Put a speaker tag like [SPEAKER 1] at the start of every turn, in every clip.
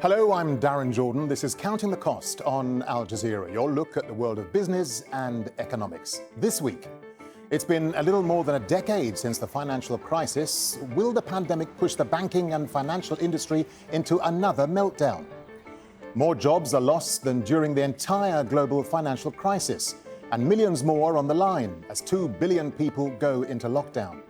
[SPEAKER 1] Hello, I'm Darren Jordan. This is Counting the Cost on Al Jazeera, your look at the world of business and economics. This week, it's been a little more than a decade since the financial crisis. Will the pandemic push the banking and financial industry into another meltdown? More jobs are lost than during the entire global financial crisis, and millions more on the line as 2 billion people go into lockdown.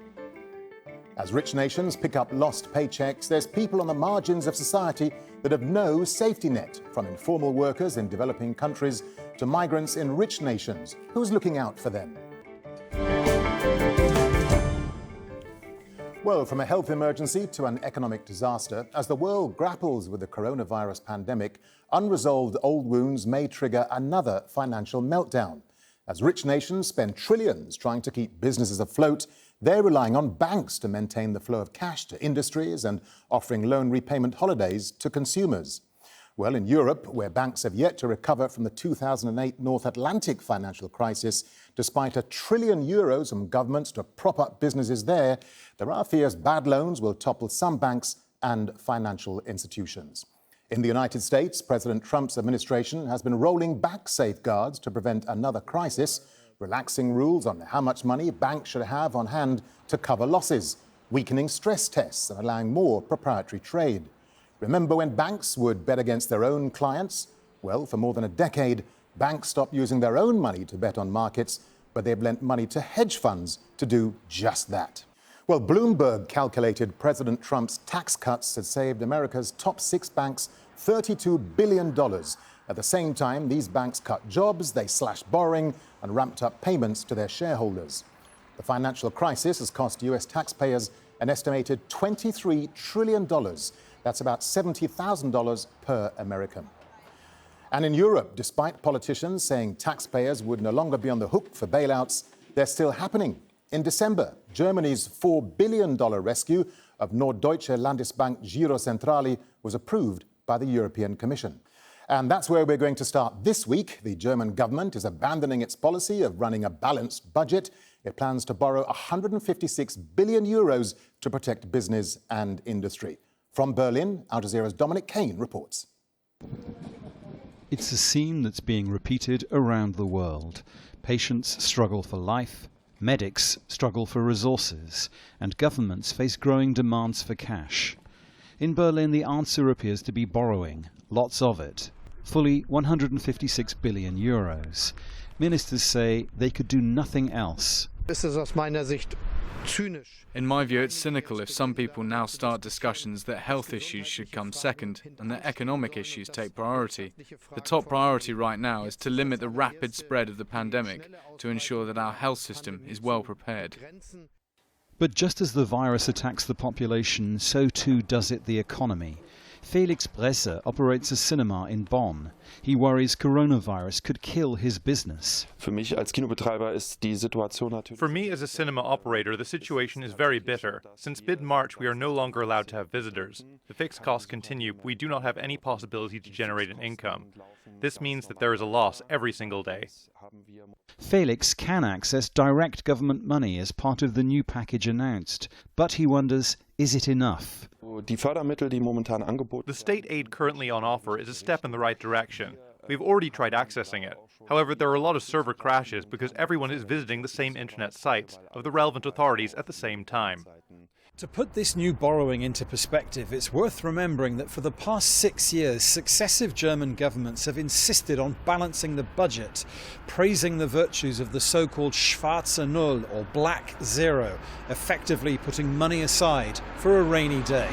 [SPEAKER 1] As rich nations pick up lost paychecks, there's people on the margins of society that have no safety net, from informal workers in developing countries to migrants in rich nations. Who's looking out for them? Well, from a health emergency to an economic disaster, as the world grapples with the coronavirus pandemic, unresolved old wounds may trigger another financial meltdown. As rich nations spend trillions trying to keep businesses afloat, they're relying on banks to maintain the flow of cash to industries and offering loan repayment holidays to consumers. Well, in Europe, where banks have yet to recover from the 2008 North Atlantic financial crisis, despite €1 trillion from governments to prop up businesses there are fears bad loans will topple some banks and financial institutions. In the United States, President Trump's administration has been rolling back safeguards to prevent another crisis, relaxing rules on how much money banks should have on hand to cover losses, weakening stress tests and allowing more proprietary trade. Remember when banks would bet against their own clients? Well, for more than a decade, banks stopped using their own money to bet on markets, but they've lent money to hedge funds to do just that. Well, Bloomberg calculated President Trump's tax cuts had saved America's top 6 banks $32 billion. At the same time, these banks cut jobs, they slashed borrowing and ramped up payments to their shareholders. The financial crisis has cost US taxpayers an estimated $23 trillion. That's about $70,000 per American. And in Europe, despite politicians saying taxpayers would no longer be on the hook for bailouts, they're still happening. In December, Germany's $4 billion rescue of Norddeutsche Landesbank Girozentrale was approved by the European Commission. And that's where we're going to start this week. The German government is abandoning its policy of running a balanced budget. It plans to borrow €156 billion to protect business and industry. From Berlin, Al Jazeera's Dominic Kane reports.
[SPEAKER 2] It's a scene that's being repeated around the world. Patients struggle for life, medics struggle for resources, and governments face growing demands for cash. In Berlin, the answer appears to be borrowing, lots of it. Fully €156 billion. Ministers say they could do nothing else.
[SPEAKER 3] In my view, it's cynical if some people now start discussions that health issues should come second and that economic issues take priority. The top priority right now is to limit the rapid spread of the pandemic to ensure that our health system is well prepared.
[SPEAKER 2] But just as the virus attacks the population, so too does it the economy. Felix Bresser operates a cinema in Bonn. He worries coronavirus could kill his business.
[SPEAKER 4] For me as a cinema operator, the situation is very bitter. Since mid-March, we are no longer allowed to have visitors. The fixed costs continue. We do not have any possibility to generate an income. This means that there is a loss every single day.
[SPEAKER 2] Felix can access direct government money as part of the new package announced, but he wonders, is it enough?
[SPEAKER 4] The state aid currently on offer is a step in the right direction. We've already tried accessing it. However, there are a lot of server crashes because everyone is visiting the same internet sites of the relevant authorities at the same time.
[SPEAKER 2] To put this new borrowing into perspective, it's worth remembering that for the past 6 years, successive German governments have insisted on balancing the budget, praising the virtues of the so-called schwarze Null or black zero, effectively putting money aside for a rainy day.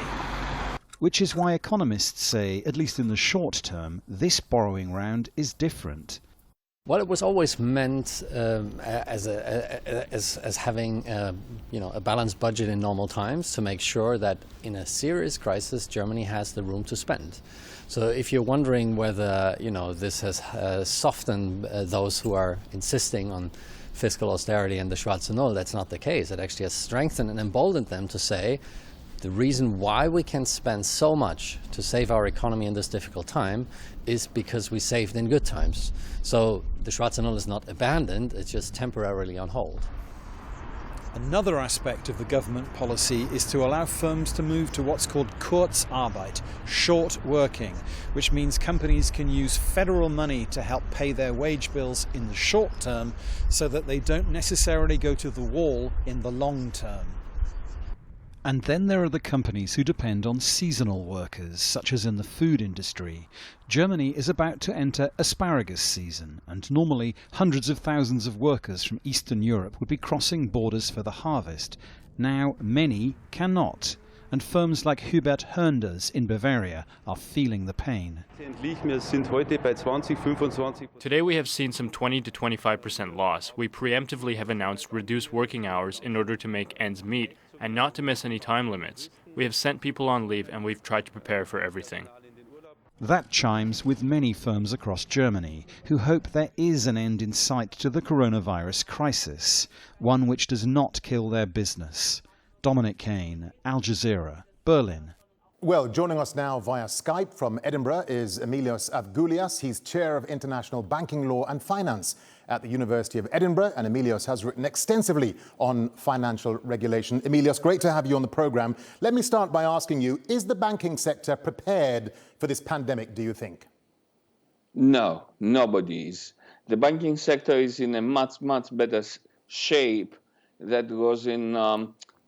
[SPEAKER 2] Which is why economists say, at least in the short term, this borrowing round is different.
[SPEAKER 5] Well, it was always meant as having a balanced budget in normal times to make sure that in a serious crisis Germany has the room to spend. So if you're wondering whether this has softened those who are insisting on fiscal austerity and the schwarze Null, that's not the case. It actually has strengthened and emboldened them to say the reason why we can spend so much to save our economy in this difficult time is because we saved in good times. So the schwarze Null is not abandoned, it's just temporarily on hold.
[SPEAKER 2] Another aspect of the government policy is to allow firms to move to what's called Kurzarbeit, short working, which means companies can use federal money to help pay their wage bills in the short term so that they don't necessarily go to the wall in the long term. And then there are the companies who depend on seasonal workers, such as in the food industry. Germany is about to enter asparagus season, and normally hundreds of thousands of workers from Eastern Europe would be crossing borders for the harvest. Now many cannot, and firms like Hubert Hönders in Bavaria are feeling the pain.
[SPEAKER 6] Today we have seen some 20 to 25% loss. We preemptively have announced reduced working hours in order to make ends meet, and not to miss any time limits. We have sent people on leave and we've tried to prepare for everything.
[SPEAKER 2] That chimes with many firms across Germany who hope there is an end in sight to the coronavirus crisis, one which does not kill their business. Dominic Kane, Al Jazeera, Berlin.
[SPEAKER 1] Well, joining us now via Skype from Edinburgh is Emilios Avgoulias. He's Chair of International Banking Law and Finance at the University of Edinburgh, and Emilios has written extensively on financial regulation. Emilios, great to have you on the programme. Let me start by asking you, is the banking sector prepared for this pandemic, do you think?
[SPEAKER 7] No, nobody is. The banking sector is in a much better shape than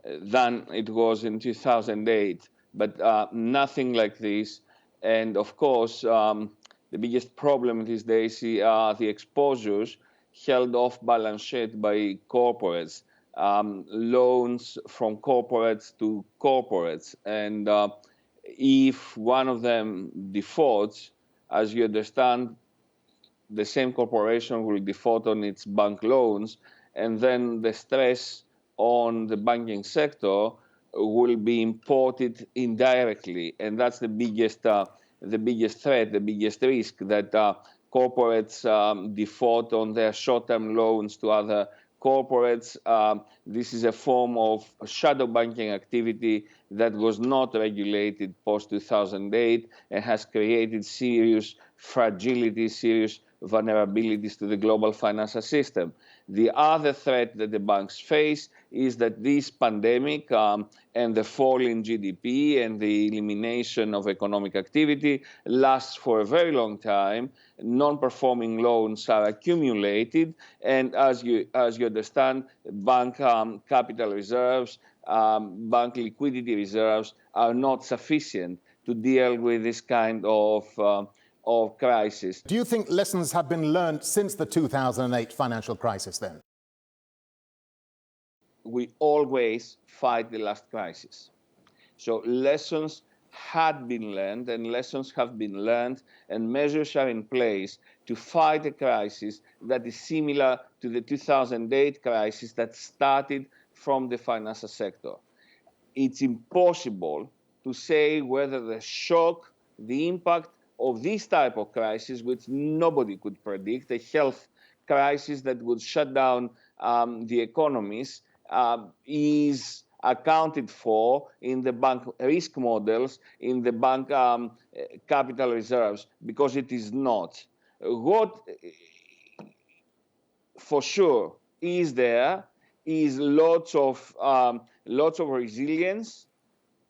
[SPEAKER 7] it was in 2008. But nothing like this. And of course, the biggest problem these days are the exposures held off balance sheet by corporates, loans from corporates to corporates. And if one of them defaults, as you understand, the same corporation will default on its bank loans, and then the stress on the banking sector will be imported indirectly, and that's the biggest threat, the biggest risk, that corporates default on their short-term loans to other corporates. This is a form of shadow banking activity that was not regulated post-2008 and has created serious fragility, serious vulnerabilities to the global financial system. The other threat that the banks face is that this pandemic and the fall in GDP and the elimination of economic activity lasts for a very long time. Non-performing loans are accumulated, and as you understand, bank capital reserves, bank liquidity reserves are not sufficient to deal with this kind of crisis.
[SPEAKER 1] Do you think lessons have been learned since the 2008 financial crisis then?
[SPEAKER 7] We always fight the last crisis. So lessons had been learned, and lessons have been learned, and measures are in place to fight a crisis that is similar to the 2008 crisis that started from the financial sector. It's impossible to say whether the shock, the impact of this type of crisis, which nobody could predict, a health crisis that would shut down the economies, is accounted for in the bank risk models, in the bank capital reserves, because it is not. What for sure is there is lots of resilience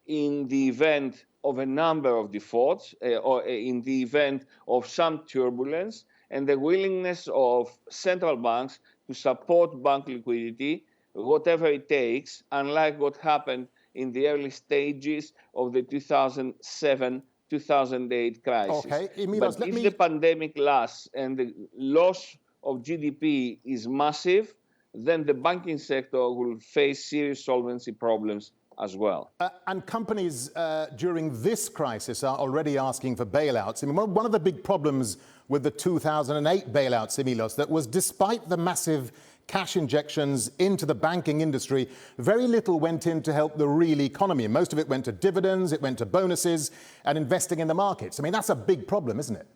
[SPEAKER 7] in the event of a number of defaults, or in the event of some turbulence, and the willingness of central banks to support bank liquidity, whatever it takes, unlike what happened in the early stages of the 2007-2008 crisis.
[SPEAKER 1] Okay, Emilios,
[SPEAKER 7] but if the pandemic lasts and the loss of GDP is massive, then the banking sector will face serious solvency problems as well.
[SPEAKER 1] And companies during this crisis are already asking for bailouts. I mean, one of the big problems with the 2008 bailouts, Emilios, that was despite the massive cash injections into the banking industry, very little went in to help the real economy. Most of it went to dividends, it went to bonuses and investing in the markets. I mean, that's a big problem, isn't it?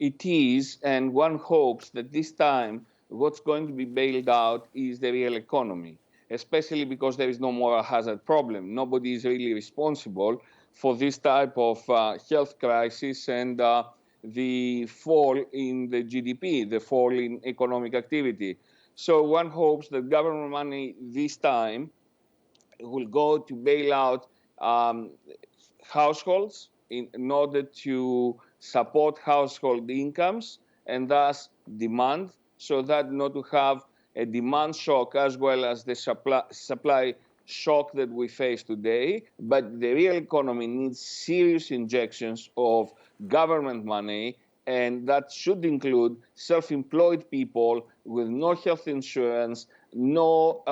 [SPEAKER 7] It is, and one hopes that this time what's going to be bailed out is the real economy, especially because there is no moral hazard problem. Nobody is really responsible for this type of health crisis and the fall in the GDP, the fall in economic activity. So one hopes that government money this time will go to bail out households in order to support household incomes and thus demand, so that not to have a demand shock as well as the supply shock that we face today. But the real economy needs serious injections of government money, and that should include self-employed people with no health insurance, no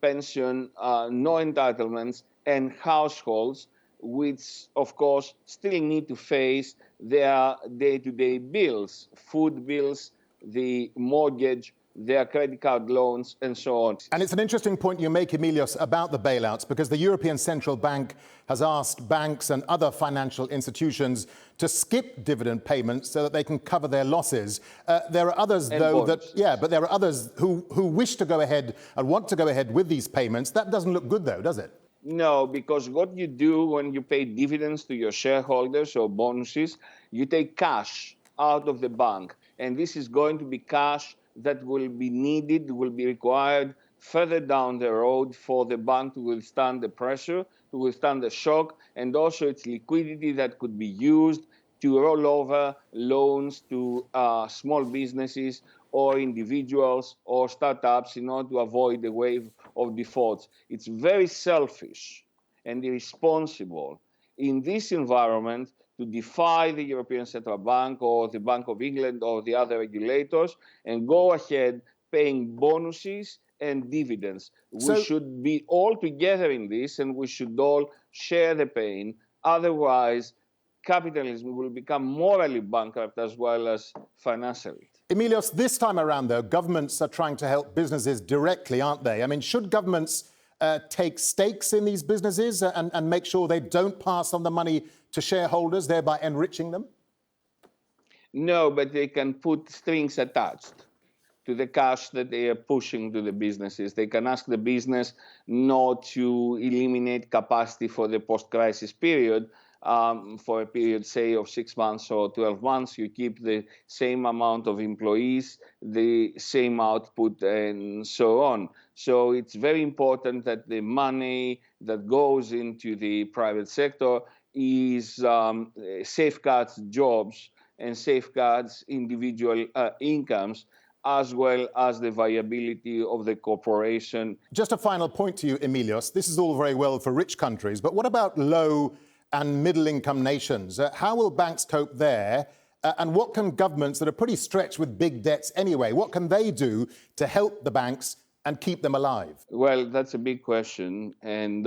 [SPEAKER 7] pension, no entitlements, and households which, of course, still need to face their day-to-day bills, food bills, the mortgage, their credit card loans, and so on.
[SPEAKER 1] And it's an interesting point you make, Emilios, about the bailouts, because the European Central Bank has asked banks and other financial institutions to skip dividend payments so that they can cover their losses. There are others, though, but there are others who wish to go ahead and want to go ahead with these payments. That doesn't look good, though, does it?
[SPEAKER 7] No, because what you do when you pay dividends to your shareholders or bonuses, you take cash out of the bank. And this is going to be cash that will be needed, will be required further down the road for the bank to withstand the pressure, to withstand the shock, and also its liquidity that could be used to roll over loans to small businesses or individuals or startups in order to avoid the wave of defaults. It's very selfish and irresponsible in this environment to defy the European Central Bank or the Bank of England or the other regulators and go ahead paying bonuses and dividends. We should be all together in this, and we should all share the pain. Otherwise, capitalism will become morally bankrupt as well as financially.
[SPEAKER 1] Emilios, this time around, though, governments are trying to help businesses directly, aren't they? I mean, should governments take stakes in these businesses and make sure they don't pass on the money to shareholders, thereby enriching them?
[SPEAKER 7] No, but they can put strings attached to the cash that they are pushing to the businesses. They can ask the business not to eliminate capacity for the post-crisis period. For a period, say, of 6 months or 12 months, you keep the same amount of employees, the same output, and so on. So it's very important that the money that goes into the private sector is safeguards jobs and safeguards individual incomes, as well as the viability of the corporation.
[SPEAKER 1] Just a final point to you, Emilios. This is all very well for rich countries, but what about low and middle-income nations? How will banks cope there? And what can governments that are pretty stretched with big debts anyway, what can they do to help the banks and keep them alive?
[SPEAKER 7] Well, that's a big question. And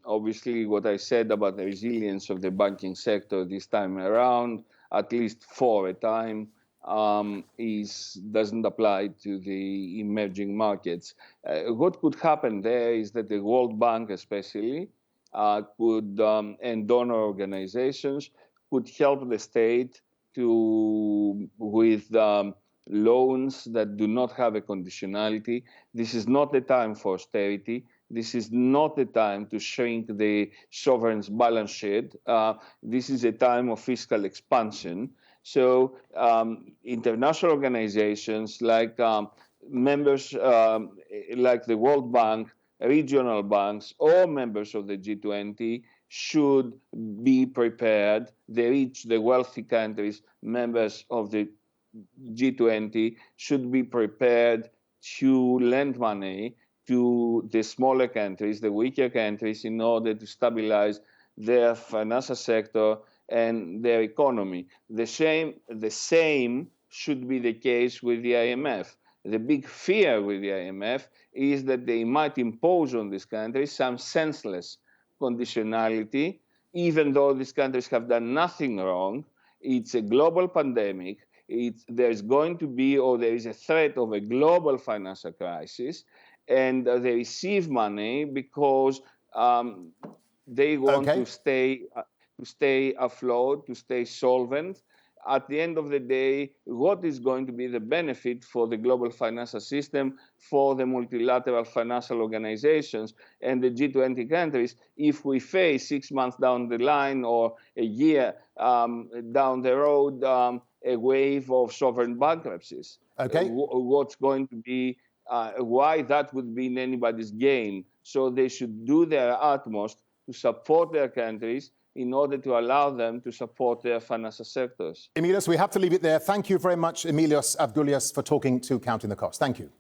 [SPEAKER 7] obviously what I said about the resilience of the banking sector this time around, at least for a time, doesn't apply to the emerging markets. What could happen there is that the World Bank especially could, and donor organizations could help the state with loans that do not have a conditionality. This is not the time for austerity. This is not the time to shrink the sovereign's balance sheet. This is a time of fiscal expansion. So international organizations like members like the World Bank, regional banks, or members of the G20 should be prepared. The rich, the wealthy countries, members of the G20, should be prepared to lend money to the smaller countries, the weaker countries, in order to stabilize their financial sector and their economy. The same should be the case with the IMF. The big fear with the IMF is that they might impose on these countries some senseless conditionality, even though these countries have done nothing wrong. It's a global pandemic. There's going to be, or there is a threat of a global financial crisis, and they receive money because they want to stay afloat, to stay solvent. At the end of the day, what is going to be the benefit for the global financial system, for the multilateral financial organizations and the G20 countries if we face 6 months down the line or a year down the road a wave of sovereign bankruptcies? What's going to be why that would be in anybody's gain. So they should do their utmost to support their countries in order to allow them to support their financial sectors.
[SPEAKER 1] Emilios, we have to leave it there. Thank you very much, Emilios Avgoulias, for talking to Counting the Cost. Thank you.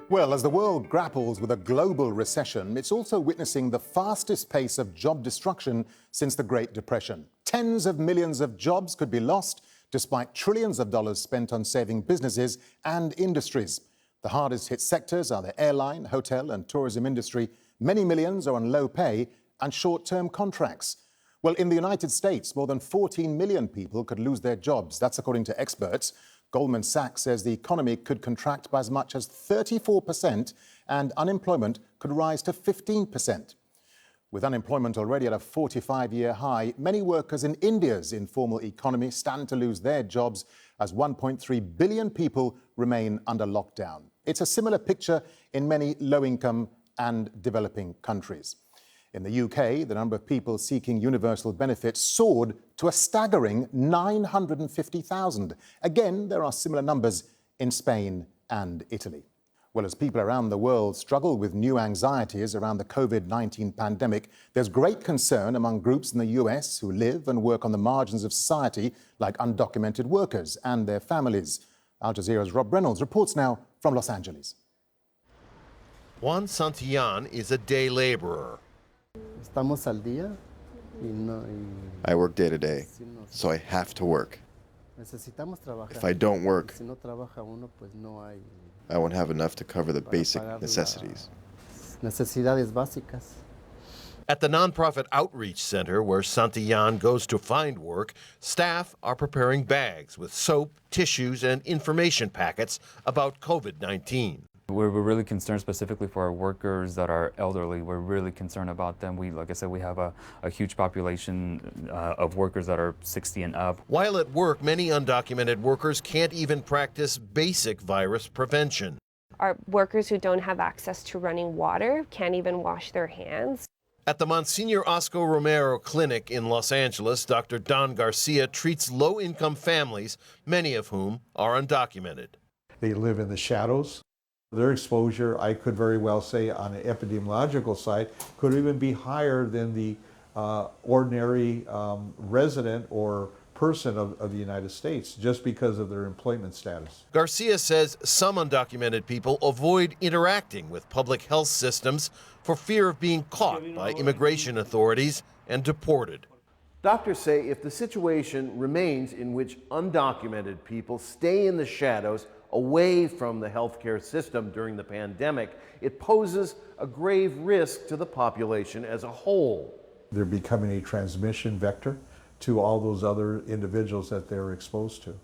[SPEAKER 1] Well, as the world grapples with a global recession, it's also witnessing the fastest pace of job destruction since the Great Depression. Tens of millions of jobs could be lost, despite trillions of dollars spent on saving businesses and industries. The hardest hit sectors are the airline, hotel and tourism industry. Many millions are on low pay and short-term contracts. Well, in the United States, more than 14 million people could lose their jobs. That's according to experts. Goldman Sachs says the economy could contract by as much as 34% and unemployment could rise to 15%. With unemployment already at a 45-year high, many workers in India's informal economy stand to lose their jobs as 1.3 billion people remain under lockdown. It's a similar picture in many low-income and developing countries. In the UK, the number of people seeking universal benefits soared to a staggering 950,000. Again, there are similar numbers in Spain and Italy. Well, as people around the world struggle with new anxieties around the COVID-19 pandemic, there's great concern among groups in the US who live and work on the margins of society, like undocumented workers and their families. Al Jazeera's Rob Reynolds reports now from Los Angeles.
[SPEAKER 8] Juan Santillan is a day laborer.
[SPEAKER 9] I work day to day, so I have to work. If I don't work, I won't have enough to cover the basic necessities.
[SPEAKER 8] At the nonprofit outreach center where Santillan goes to find work, staff are preparing bags with soap, tissues, and information packets about COVID-19.
[SPEAKER 10] We're really concerned specifically for our workers that are elderly. We're really concerned about them. Like I said, we have a huge population of workers that are 60 and up.
[SPEAKER 8] While at work, many undocumented workers can't even practice basic virus prevention.
[SPEAKER 11] Our workers who don't have access to running water can't even wash their hands.
[SPEAKER 8] At the Monsignor Oscar Romero Clinic in Los Angeles, Dr. Don Garcia treats low-income families, many of whom are undocumented.
[SPEAKER 12] They live in the shadows. Their exposure, I could very well say on an epidemiological side, could even be higher than the ordinary resident or person of the United States, just because of their employment status.
[SPEAKER 8] Garcia says some undocumented people avoid interacting with public health systems for fear of being caught by immigration authorities and deported.
[SPEAKER 13] Doctors say if the situation remains in which undocumented people stay in the shadows away from the healthcare system during the pandemic, it poses a grave risk to the population as a whole.
[SPEAKER 12] They're becoming a transmission vector to all those other individuals that they're exposed to.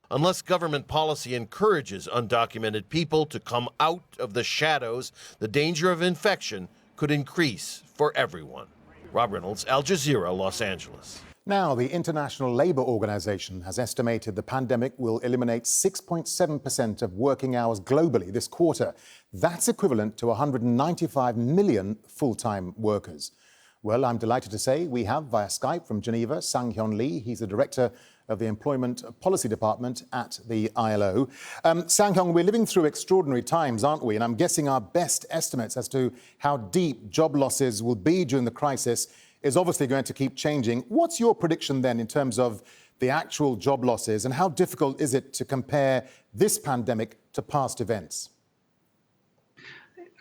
[SPEAKER 8] Unless government policy encourages undocumented people to come out of the shadows, the danger of infection could increase for everyone. Rob Reynolds, Al Jazeera, Los Angeles.
[SPEAKER 1] Now, the International Labour Organization has estimated the pandemic will eliminate 6.7% of working hours globally this quarter. That's equivalent to 195 million full-time workers. Well, I'm delighted to say we have via Skype from Geneva, Sang-Hyun Lee. He's the director of the Employment Policy Department at the ILO. Sang-Hyun, we're living through extraordinary times, aren't we? And I'm guessing our best estimates as to how deep job losses will be during the crisis is obviously going to keep changing. What's your prediction then in terms of the actual job losses, and how difficult is it to compare this pandemic to past events?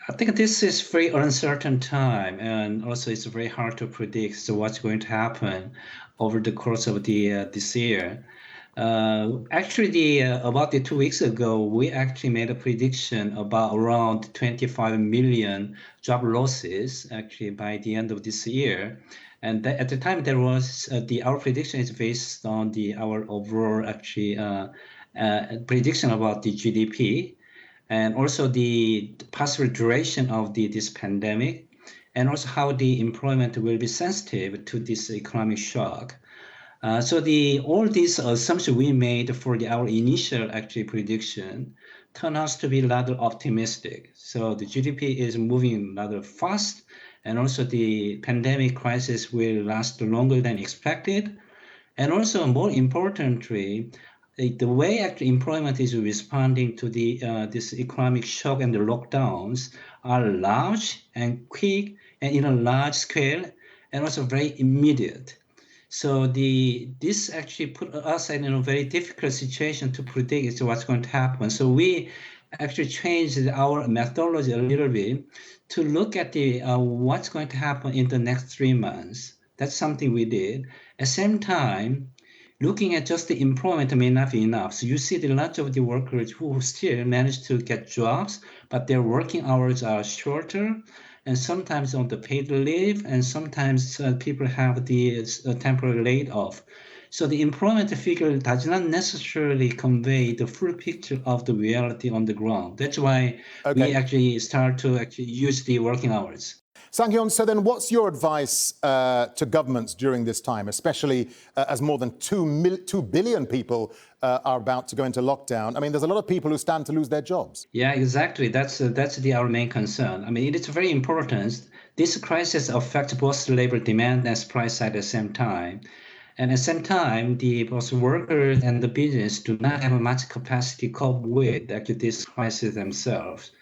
[SPEAKER 14] I think this is very uncertain time, and also it's very hard to predict what's going to happen over the course of this year. Actually, about 2 weeks ago, we actually made a prediction about around 25 million job losses actually by the end of this year. And at the time, there was our prediction is based on our overall actually prediction about the GDP, and also the possible duration of this pandemic, and also how the employment will be sensitive to this economic shock. So all these assumptions we made for our initial actually prediction turn out to be rather optimistic. So the GDP is moving rather fast, and also the pandemic crisis will last longer than expected. And also, more importantly, the way actually employment is responding to the this economic shock and the lockdowns are large and quick and in a large scale and also very immediate. So this actually put us in a very difficult situation to predict what's going to happen. So we actually changed our methodology a little bit to look at the what's going to happen in the next 3 months. That's something we did. At the same time, looking at just the employment may not be enough. So you see a lot of the workers who still manage to get jobs, but their working hours are shorter, and sometimes on the paid leave, and sometimes people have the temporary laid off. So the employment figure does not necessarily convey the full picture of the reality on the ground. That's why we actually start to use the working hours.
[SPEAKER 1] Sang-Hyun, so then what's your advice to governments during this time, especially as more than 2 billion people are about to go into lockdown? I mean, there's a lot of people who stand to lose their jobs.
[SPEAKER 14] Yeah, exactly. That's our main concern. I mean, it is very important. This crisis affects both labor demand and supply side at the same time. And at the same time, both workers and the business do not have much capacity to cope with this crisis themselves.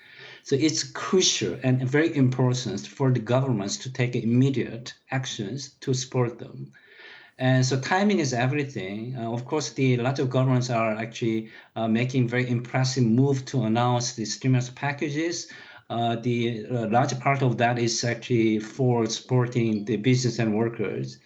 [SPEAKER 14] So it's crucial and very important for the governments to take immediate actions to support them. And so timing is everything. Of course, a lot of governments are actually making very impressive move to announce the stimulus packages. The large part of that is actually for supporting the business and workers.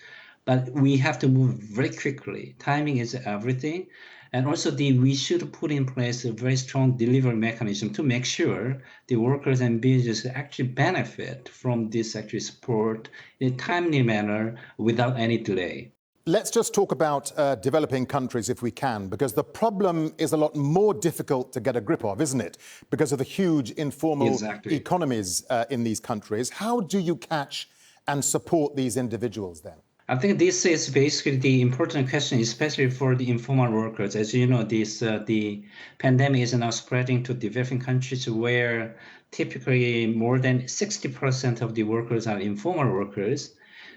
[SPEAKER 14] But we have to move very quickly. Timing is everything. And also we should put in place a very strong delivery mechanism to make sure the workers and businesses actually benefit from this actually support in a timely manner without any delay.
[SPEAKER 1] Let's just talk about developing countries if we can, because the problem is a lot more difficult to get a grip of, isn't it? Because of the huge informal economies in these countries. How do you catch and support these individuals then?
[SPEAKER 14] I think this is basically the important question, especially for the informal workers. As you know, the pandemic is now spreading to developing countries where typically more than 60% of the workers are informal workers.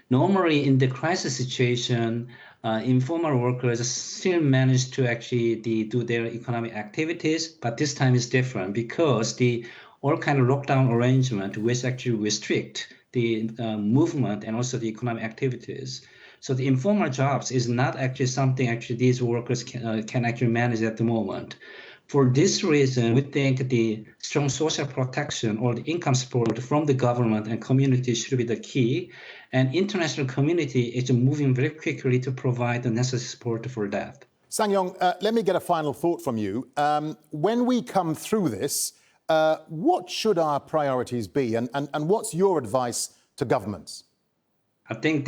[SPEAKER 14] Normally, in the crisis situation, informal workers still manage to actually do their economic activities, but this time is different because all kind of lockdown arrangement which actually restrict the movement and also the economic activities. So the informal jobs is not actually something these workers can actually manage at the moment. For this reason, we think the strong social protection or the income support from the government and community should be the key. And international community is moving very quickly to provide the necessary support for that.
[SPEAKER 1] Sang-Hyun, let me get a final thought from you. When we come through this, what should our priorities be, and what's your advice to governments?
[SPEAKER 14] I think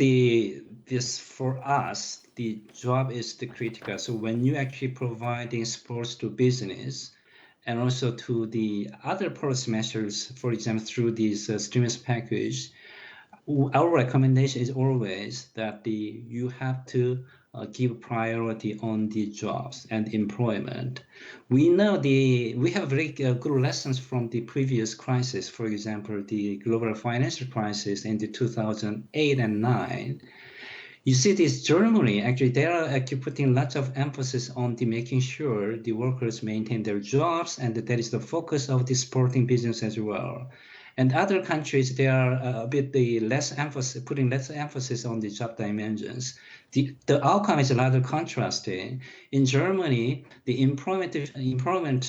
[SPEAKER 14] for us, the job is the critical. So when you actually providing supports to business and also to the other policy measures, for example, through this stimulus package, our recommendation is always that you have to give priority on the jobs and employment. We know we have very good lessons from the previous crisis. For example, the global financial crisis in the 2008 and 9. You see this Germany, actually, they are actually putting lots of emphasis on making sure the workers maintain their jobs, and that is the focus of the supporting business as well. And other countries, they are a bit putting less emphasis on the job dimensions. The outcome is rather contrasting. In Germany, the employment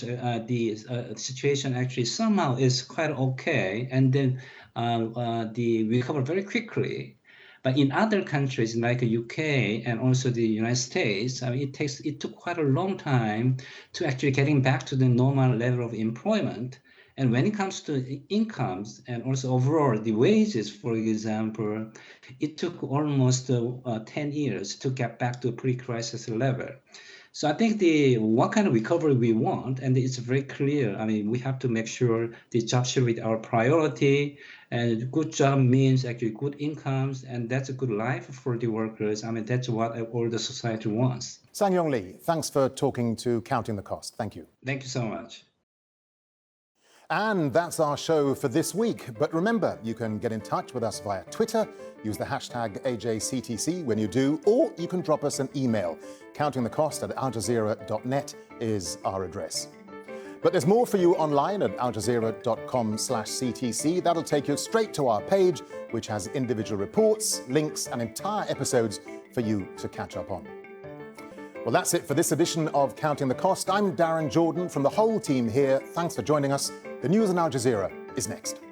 [SPEAKER 14] situation actually somehow is quite okay, and then they recover very quickly. But in other countries like the UK and also the United States, I mean, it took quite a long time to actually getting back to the normal level of employment. And when it comes to incomes and also overall the wages, for example, it took almost 10 years to get back to a pre-crisis level. So I think what kind of recovery we want, and it's very clear. I mean, we have to make sure the job should be our priority, and good job means actually good incomes, and that's a good life for the workers. I mean, that's what all the society wants.
[SPEAKER 1] Sang-Hyun Lee, thanks for talking to Counting the Cost. Thank you.
[SPEAKER 14] Thank you so much.
[SPEAKER 1] And that's our show for this week. But remember, you can get in touch with us via Twitter. Use the hashtag AJCTC when you do, or you can drop us an email. countingthecost@aljazeera.net is our address. But there's more for you online at aljazeera.com/CTC. That'll take you straight to our page, which has individual reports, links, and entire episodes for you to catch up on. Well, that's it for this edition of Counting the Cost. I'm Darren Jordan from the whole team here. Thanks for joining us. The news on Al Jazeera is next.